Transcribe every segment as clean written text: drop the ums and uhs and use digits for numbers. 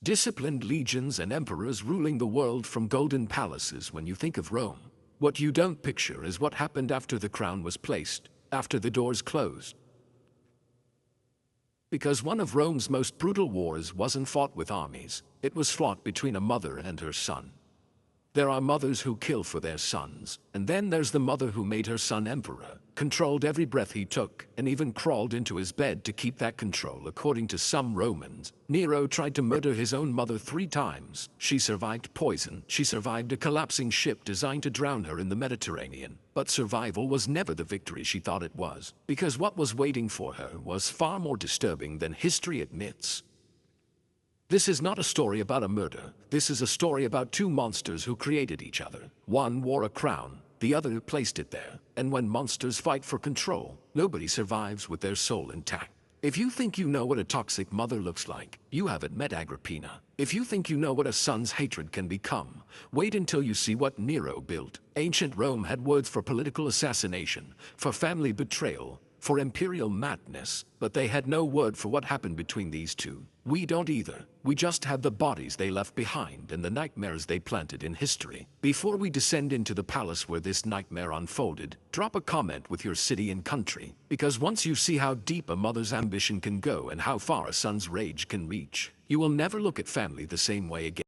Disciplined legions and emperors ruling the world from golden palaces. When you think of Rome, what you don't picture is what happened after the crown was placed, after the doors closed. Because one of Rome's most brutal wars wasn't fought with armies, it was fought between a mother and her son. There are mothers who kill for their sons, and then there's the mother who made her son emperor, controlled every breath he took, and even crawled into his bed to keep that control. According to some Romans, Nero tried to murder his own mother 3 times. She survived poison. She survived a collapsing ship designed to drown her in the Mediterranean. But survival was never the victory she thought it was, because what was waiting for her was far more disturbing than history admits. This is not a story about a murder. This is a story about 2 monsters who created each other. One wore a crown, the other placed it there. And when monsters fight for control, nobody survives with their soul intact. If you think you know what a toxic mother looks like, you haven't met Agrippina. If you think you know what a son's hatred can become, wait until you see what Nero built. Ancient Rome had words for political assassination, for family betrayal, for imperial madness, but they had no word for what happened between these two. We don't either. We just have the bodies they left behind and the nightmares they planted in history. Before we descend into the palace where this nightmare unfolded, drop a comment with your city and country, because once you see how deep a mother's ambition can go and how far a son's rage can reach, you will never look at family the same way again.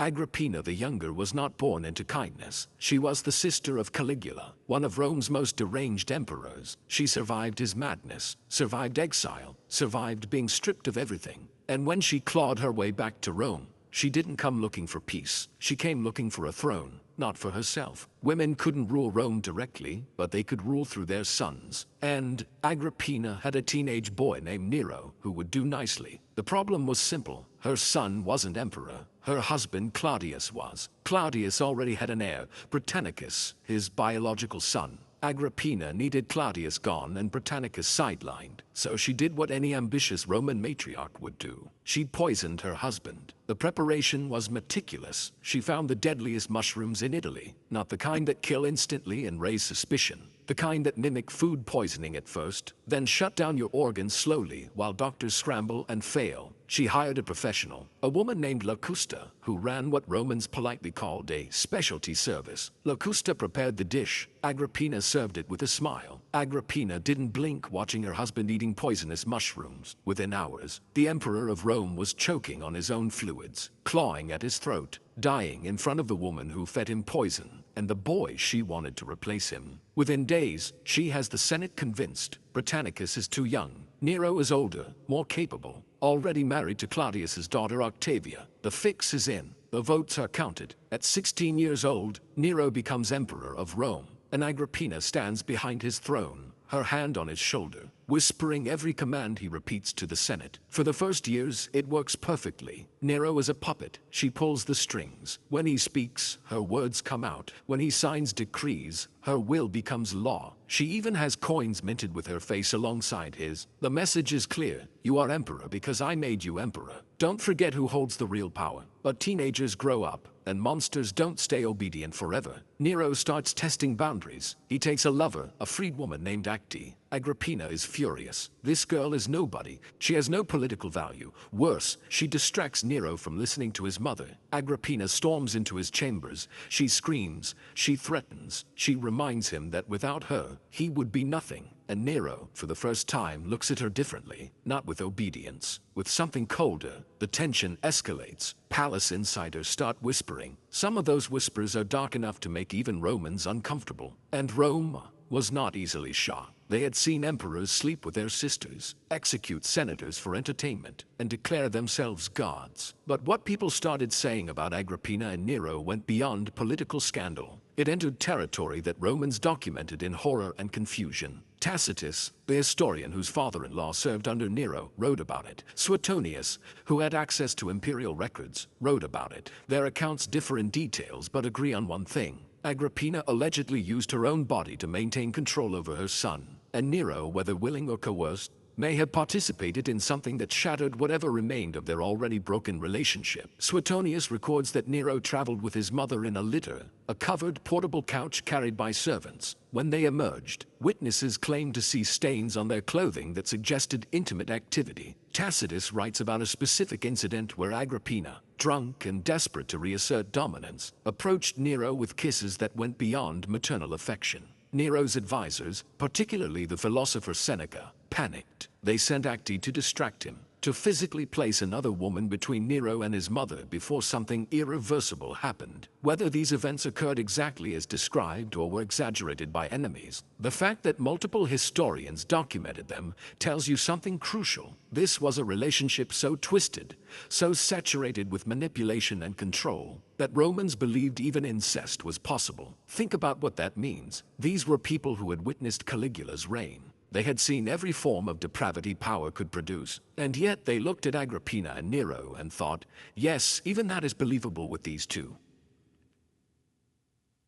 Agrippina the Younger was not born into kindness. She was the sister of Caligula, one of Rome's most deranged emperors. She survived his madness, survived exile, survived being stripped of everything. And when she clawed her way back to Rome, she didn't come looking for peace. She came looking for a throne, not for herself. Women couldn't rule Rome directly, but they could rule through their sons. And Agrippina had a teenage boy named Nero who would do nicely. The problem was simple. Her son wasn't emperor. Her husband Claudius was. Claudius already had an heir, Britannicus, his biological son. Agrippina needed Claudius gone and Britannicus sidelined, so she did what any ambitious Roman matriarch would do. She poisoned her husband. The preparation was meticulous. She found the deadliest mushrooms in Italy, not the kind that kill instantly and raise suspicion. The kind that mimic food poisoning at first, then shut down your organs slowly while doctors scramble and fail. She hired a professional, a woman named Locusta, who ran what Romans politely called a specialty service. Locusta prepared the dish. Agrippina served it with a smile. Agrippina didn't blink watching her husband eating poisonous mushrooms. Within hours, the emperor of Rome was choking on his own fluids, clawing at his throat, dying in front of the woman who fed him poison, and the boy she wanted to replace him. Within days, she has the Senate convinced. Britannicus is too young. Nero is older, more capable, already married to Claudius's daughter Octavia. The fix is in. The votes are counted. At 16 years old, Nero becomes emperor of Rome, and Agrippina stands behind his throne, her hand on his shoulder, whispering every command he repeats to the Senate. For the first years, it works perfectly. Nero is a puppet. She pulls the strings. When he speaks, her words come out. When he signs decrees, her will becomes law. She even has coins minted with her face alongside his. The message is clear. You are emperor because I made you emperor. Don't forget who holds the real power. But teenagers grow up, and monsters don't stay obedient forever. Nero starts testing boundaries. He takes a lover, a freedwoman named Acte. Agrippina is furious. This girl is nobody. She has no political value. Worse, she distracts Nero from listening to his mother. Agrippina storms into his chambers. She screams. She threatens. She reminds him that without her, he would be nothing. And Nero, for the first time, looks at her differently, not with obedience, with something colder. The tension escalates. Palace insiders start whispering. Some of those whispers are dark enough to make even Romans uncomfortable. And Rome was not easily shocked. They had seen emperors sleep with their sisters, execute senators for entertainment, and declare themselves gods. But what people started saying about Agrippina and Nero went beyond political scandal. It entered territory that Romans documented in horror and confusion. Tacitus, the historian whose father-in-law served under Nero, wrote about it. Suetonius, who had access to imperial records, wrote about it. Their accounts differ in details but agree on one thing. Agrippina allegedly used her own body to maintain control over her son, and Nero, whether willing or coerced, may have participated in something that shattered whatever remained of their already broken relationship. Suetonius records that Nero traveled with his mother in a litter, a covered portable couch carried by servants. When they emerged, witnesses claimed to see stains on their clothing that suggested intimate activity. Tacitus writes about a specific incident where Agrippina, drunk and desperate to reassert dominance, approached Nero with kisses that went beyond maternal affection. Nero's advisors, particularly the philosopher Seneca, panicked. They sent Acti to distract him, to physically place another woman between Nero and his mother before something irreversible happened. Whether these events occurred exactly as described or were exaggerated by enemies, the fact that multiple historians documented them tells you something crucial. This was a relationship so twisted, so saturated with manipulation and control, that Romans believed even incest was possible. Think about what that means. These were people who had witnessed Caligula's reign. They had seen every form of depravity power could produce, and yet they looked at Agrippina and Nero and thought, yes, even that is believable with these two.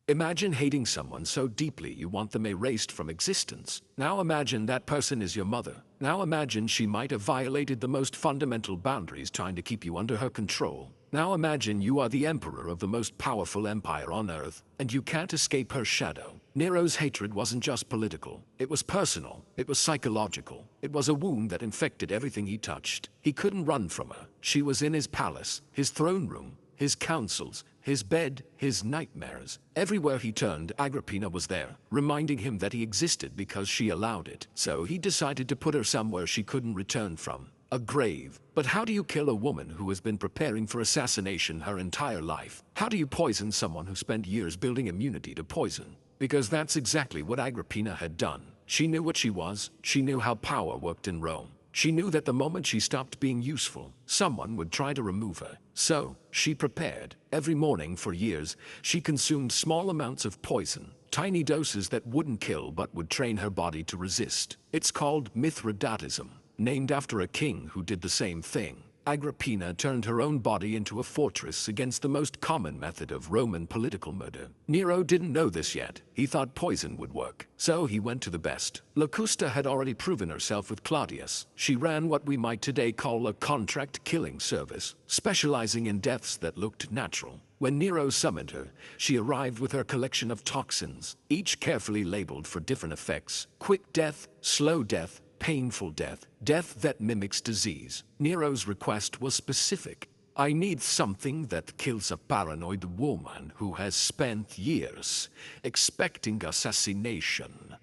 Imagine hating someone so deeply you want them erased from existence. Now imagine that person is your mother. Now imagine she might have violated the most fundamental boundaries trying to keep you under her control. Now imagine you are the emperor of the most powerful empire on earth, and you can't escape her shadow. Nero's hatred wasn't just political. It was personal. It was psychological. It was a wound that infected everything he touched. He couldn't run from her. She was in his palace, his throne room, his councils, his bed, his nightmares. Everywhere he turned, Agrippina was there, reminding him that he existed because she allowed it. So he decided to put her somewhere she couldn't return from. A grave. But how do you kill a woman who has been preparing for assassination her entire life? How do you poison someone who spent years building immunity to poison? Because that's exactly what Agrippina had done. She knew what she was. She knew how power worked in Rome. She knew that the moment she stopped being useful, someone would try to remove her. So, she prepared. Every morning for years, she consumed small amounts of poison, tiny doses that wouldn't kill but would train her body to resist. It's called Mithridatism, named after a king who did the same thing. Agrippina turned her own body into a fortress against the most common method of Roman political murder. Nero didn't know this yet. He thought poison would work. So he went to the best. Locusta had already proven herself with Claudius. She ran what we might today call a contract killing service, specializing in deaths that looked natural. When Nero summoned her, she arrived with her collection of toxins, each carefully labeled for different effects: quick death, slow death, painful death, death that mimics disease. Nero's request was specific. I need something that kills a paranoid woman who has spent years expecting assassination.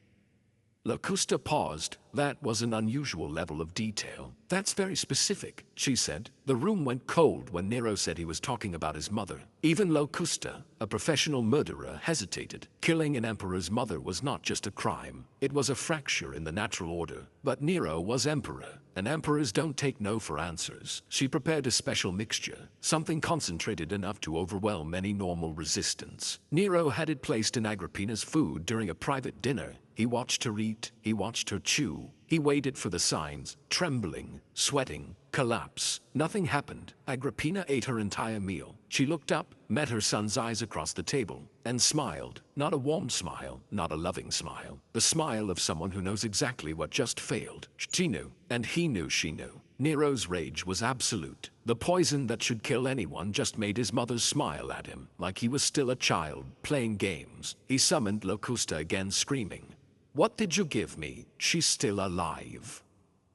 Locusta paused. That was an unusual level of detail. That's very specific, she said. The room went cold when Nero said he was talking about his mother. Even Locusta, a professional murderer, hesitated. Killing an emperor's mother was not just a crime. It was a fracture in the natural order. But Nero was emperor, and emperors don't take no for answers. She prepared a special mixture, something concentrated enough to overwhelm any normal resistance. Nero had it placed in Agrippina's food during a private dinner. He watched her eat, he watched her chew. He waited for the signs, trembling, sweating, collapse. Nothing happened. Agrippina ate her entire meal. She looked up, met her son's eyes across the table, and smiled. Not a warm smile, not a loving smile. The smile of someone who knows exactly what just failed. She knew, and he knew she knew. Nero's rage was absolute. The poison that should kill anyone just made his mother smile at him, like he was still a child, playing games. He summoned Locusta again, screaming, "What did you give me? She's still alive."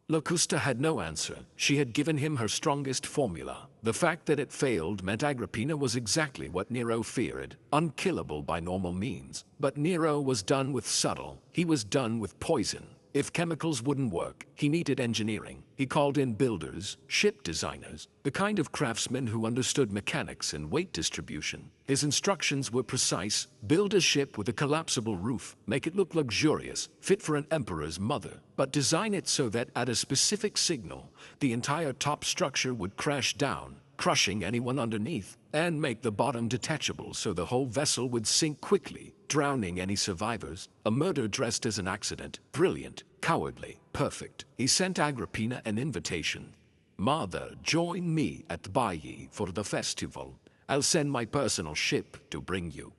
Locusta had no answer. She had given him her strongest formula. The fact that it failed meant Agrippina was exactly what Nero feared, unkillable by normal means. But Nero was done with subtle. He was done with poison. If chemicals wouldn't work, he needed engineering. He called in builders, ship designers, the kind of craftsmen who understood mechanics and weight distribution. His instructions were precise: build a ship with a collapsible roof, make it look luxurious, fit for an emperor's mother, but design it so that at a specific signal, the entire top structure would crash down, crushing anyone underneath, and make the bottom detachable so the whole vessel would sink quickly, drowning any survivors. A murder dressed as an accident. Brilliant, cowardly, perfect. He sent Agrippina an invitation. "Mother, join me at Baiae for the festival. I'll send my personal ship to bring you."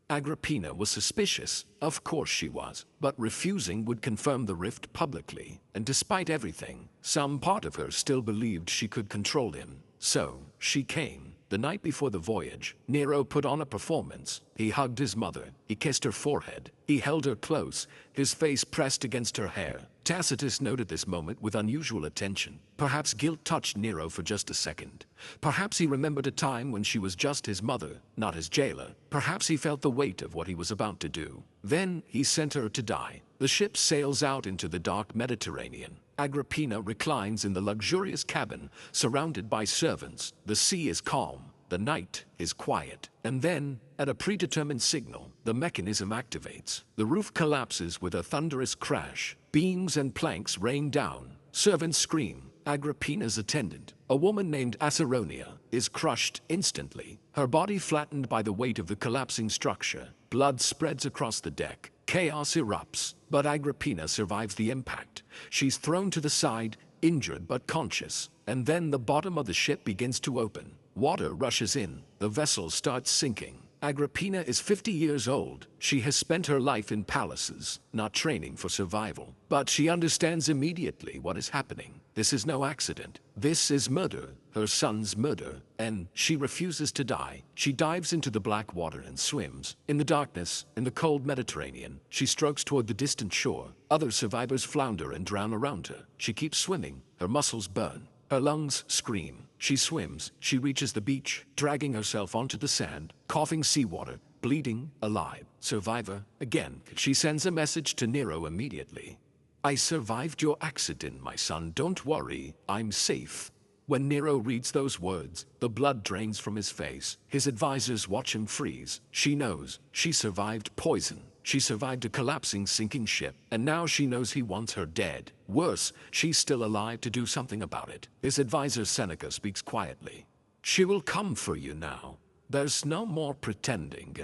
Agrippina was suspicious, of course she was, but refusing would confirm the rift publicly, and despite everything, some part of her still believed she could control him. So, she came. The night before the voyage, Nero put on a performance. He hugged his mother, he kissed her forehead, he held her close, his face pressed against her hair. Tacitus noted this moment with unusual attention. Perhaps guilt touched Nero for just a second. Perhaps he remembered a time when she was just his mother, not his jailer. Perhaps he felt the weight of what he was about to do. Then he sent her to die. The ship sails out into the dark Mediterranean. Agrippina reclines in the luxurious cabin, surrounded by servants. The sea is calm. The night is quiet. And then, at a predetermined signal, the mechanism activates. The roof collapses with a thunderous crash. Beams and planks rain down. Servants scream. Agrippina's attendant, a woman named Acerronia, is crushed instantly. Her body flattened by the weight of the collapsing structure. Blood spreads across the deck. Chaos erupts, but Agrippina survives the impact. She's thrown to the side, injured but conscious, and then the bottom of the ship begins to open. Water rushes in. The vessel starts sinking. Agrippina is 50 years old. She has spent her life in palaces, not training for survival. But she understands immediately what is happening. This is no accident. This is murder, her son's murder, and she refuses to die. She dives into the black water and swims. In the darkness, in the cold Mediterranean, she strokes toward the distant shore. Other survivors flounder and drown around her. She keeps swimming. Her muscles burn. Her lungs scream. She swims. She reaches the beach, dragging herself onto the sand, coughing seawater, bleeding, alive. Survivor, again. She sends a message to Nero immediately. I survived your accident, my son. Don't worry. I'm safe. When Nero reads those words, the blood drains from his face. His advisors watch him freeze. She knows. She survived poison. She survived a collapsing, sinking ship, and now she knows he wants her dead. Worse, she's still alive to do something about it. His advisor Seneca speaks quietly. She will come for you now. There's no more pretending.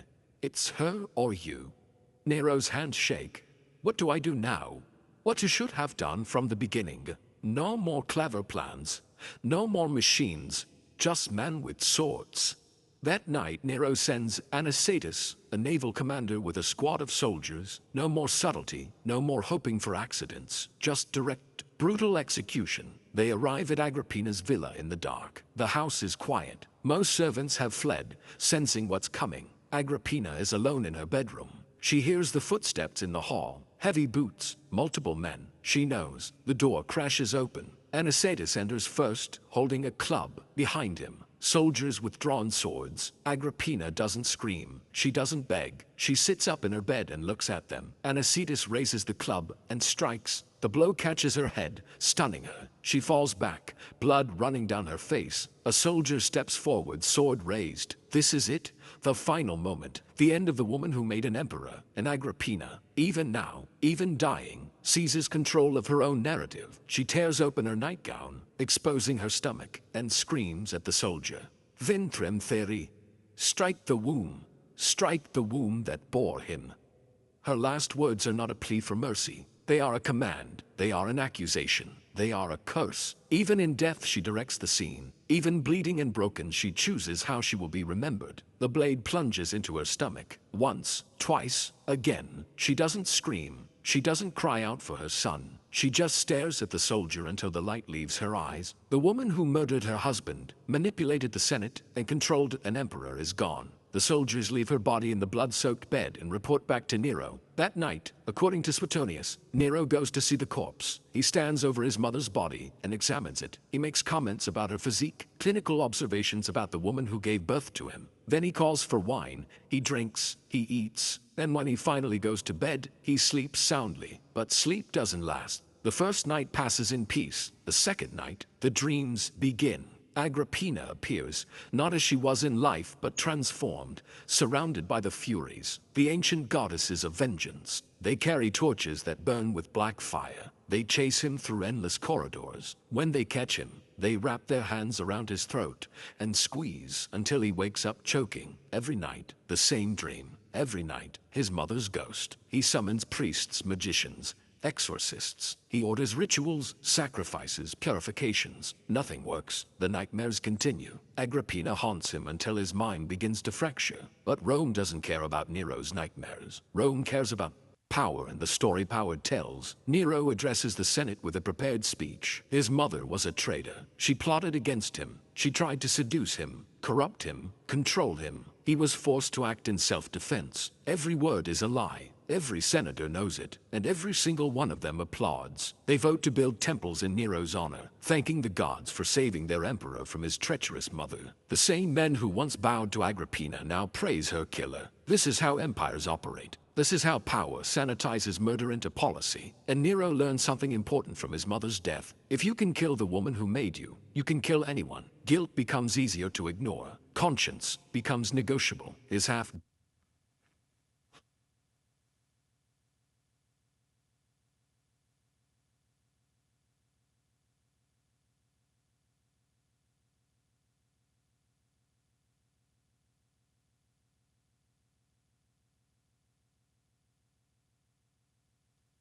It's her or you. Nero's hands shake. What do I do now? What you should have done from the beginning. No more clever plans. No more machines. Just men with swords. That night, Nero sends Anicetus, a naval commander with a squad of soldiers. No more subtlety, no more hoping for accidents, just direct, brutal execution. They arrive at Agrippina's villa in the dark. The house is quiet. Most servants have fled, sensing what's coming. Agrippina is alone in her bedroom. She hears the footsteps in the hall, heavy boots, multiple men. She knows. The door crashes open. Anicetus enters first, holding a club. Behind him, soldiers with drawn swords. Agrippina doesn't scream. She doesn't beg. She sits up in her bed and looks at them. Anicetus raises the club and strikes. The blow catches her head, stunning her. She falls back, blood running down her face. A soldier steps forward, sword raised. This is it, the final moment, the end of the woman who made an emperor. And Agrippina, even now, even dying, seizes control of her own narrative. She tears open her nightgown, exposing her stomach, and screams at the soldier. Vintrem theri. Strike the womb that bore him. Her last words are not a plea for mercy. They are a command. They are an accusation. They are a curse. Even in death she directs the scene. Even bleeding and broken she chooses how she will be remembered. The blade plunges into her stomach. Once, twice, again. She doesn't scream. She doesn't cry out for her son. She just stares at the soldier until the light leaves her eyes. The woman who murdered her husband, manipulated the Senate, and controlled an emperor is gone. The soldiers leave her body in the blood-soaked bed and report back to Nero. That night, according to Suetonius, Nero goes to see the corpse. He stands over his mother's body and examines it. He makes comments about her physique, clinical observations about the woman who gave birth to him. Then he calls for wine. He drinks. He eats. Then when he finally goes to bed, he sleeps soundly. But sleep doesn't last. The first night passes in peace. The second night, the dreams begin. Agrippina appears, not as she was in life, but transformed, surrounded by the Furies, the ancient goddesses of vengeance. They carry torches that burn with black fire. They chase him through endless corridors. When they catch him, they wrap their hands around his throat and squeeze until he wakes up choking. Every night, the same dream. Every night, his mother's ghost. He summons priests, magicians. exorcists. He orders rituals, sacrifices, purifications. Nothing works. The nightmares continue. Agrippina haunts him until his mind begins to fracture. But Rome doesn't care about Nero's nightmares. Rome cares about power and the story power tells. Nero addresses the Senate with a prepared speech. His mother was a traitor. She plotted against him. She tried to seduce him, corrupt him, control him. He was forced to act in self-defense. Every word is a lie. Every senator knows it, and every single one of them applauds. They vote to build temples in Nero's honor, thanking the gods for saving their emperor from his treacherous mother. The same men who once bowed to Agrippina now praise her killer. This is how empires operate. This is how power sanitizes murder into policy. And Nero learned something important from his mother's death. If you can kill the woman who made you, you can kill anyone. Guilt becomes easier to ignore. Conscience becomes negotiable. His half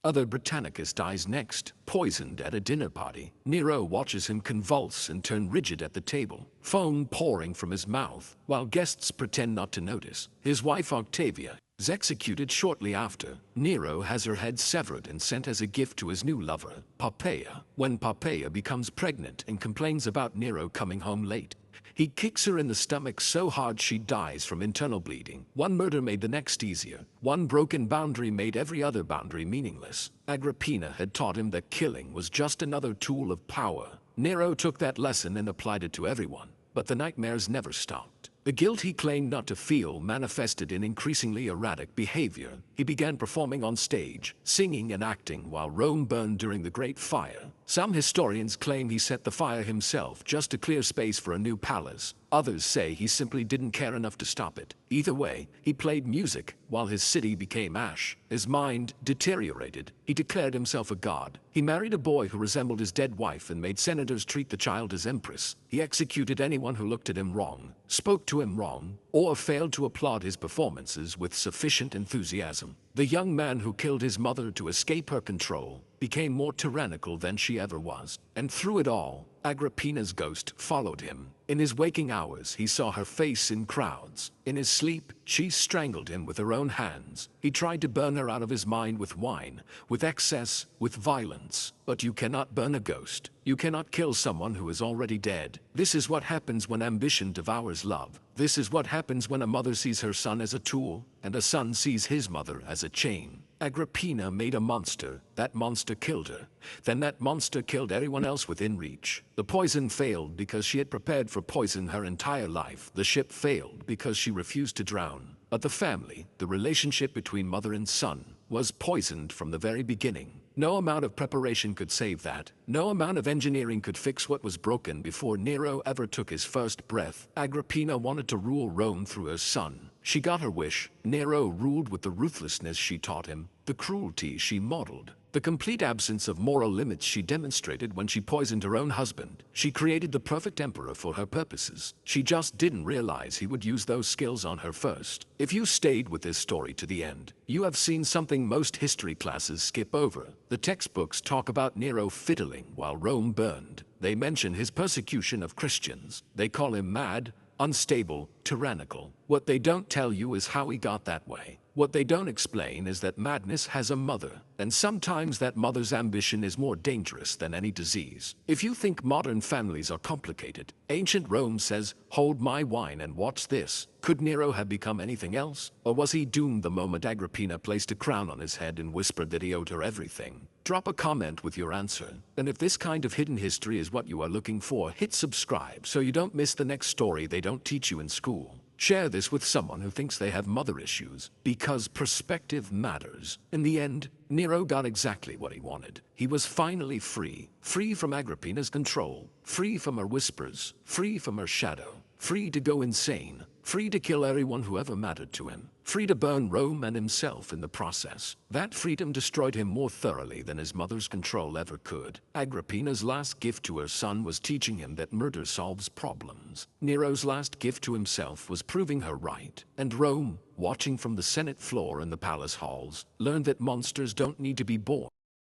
Other Britannicus dies next, poisoned at a dinner party. Nero watches him convulse and turn rigid at the table, foam pouring from his mouth, while guests pretend not to notice. His wife Octavia is executed shortly after. Nero has her head severed and sent as a gift to his new lover, Poppaea. When Poppaea becomes pregnant and complains about Nero coming home late, he kicks her in the stomach so hard she dies from internal bleeding. One murder made the next easier. One broken boundary made every other boundary meaningless. Agrippina had taught him that killing was just another tool of power. Nero took that lesson and applied it to everyone. But the nightmares never stopped. The guilt he claimed not to feel manifested in increasingly erratic behavior. He began performing on stage, singing and acting while Rome burned during the Great Fire. Some historians claim he set the fire himself just to clear space for a new palace. Others say he simply didn't care enough to stop it. Either way, he played music while his city became ash. His mind deteriorated. He declared himself a god. He married a boy who resembled his dead wife and made senators treat the child as empress. He executed anyone who looked at him wrong, spoke to him wrong, or failed to applaud his performances with sufficient enthusiasm. The young man who killed his mother to escape her control became more tyrannical than she ever was. And through it all, Agrippina's ghost followed him. In his waking hours, he saw her face in crowds. In his sleep, she strangled him with her own hands. He tried to burn her out of his mind with wine, with excess, with violence. But you cannot burn a ghost. You cannot kill someone who is already dead. This is what happens when ambition devours love. This is what happens when a mother sees her son as a tool, and a son sees his mother as a chain. Agrippina made a monster. That monster killed her. Then that monster killed everyone else within reach. The poison failed because she had prepared for poison her entire life. The ship failed because she refused to drown. But the family, the relationship between mother and son, was poisoned from the very beginning. No amount of preparation could save that. No amount of engineering could fix what was broken before Nero ever took his first breath. Agrippina wanted to rule Rome through her son. She got her wish. Nero ruled with the ruthlessness she taught him, the cruelty she modeled, the complete absence of moral limits she demonstrated when she poisoned her own husband. She created the perfect emperor for her purposes. She just didn't realize he would use those skills on her first. If you stayed with this story to the end, you have seen something most history classes skip over. The textbooks talk about Nero fiddling while Rome burned. They mention his persecution of Christians. They call him mad, unstable, tyrannical. What they don't tell you is how he got that way. What they don't explain is that madness has a mother, and sometimes that mother's ambition is more dangerous than any disease. If you think modern families are complicated, ancient Rome says, "Hold my wine and watch this." Could Nero have become anything else? Or was he doomed the moment Agrippina placed a crown on his head and whispered that he owed her everything? Drop a comment with your answer. And if this kind of hidden history is what you are looking for, hit subscribe so you don't miss the next story they don't teach you in school. Share this with someone who thinks they have mother issues, because perspective matters. In the end, Nero got exactly what he wanted. He was finally free. Free from Agrippina's control. Free from her whispers. Free from her shadow. Free to go insane. Free to kill everyone who ever mattered to him. Free to burn Rome and himself in the process. That freedom destroyed him more thoroughly than his mother's control ever could. Agrippina's last gift to her son was teaching him that murder solves problems. Nero's last gift to himself was proving her right. And Rome, watching from the Senate floor and the palace halls, learned that monsters don't need to be born.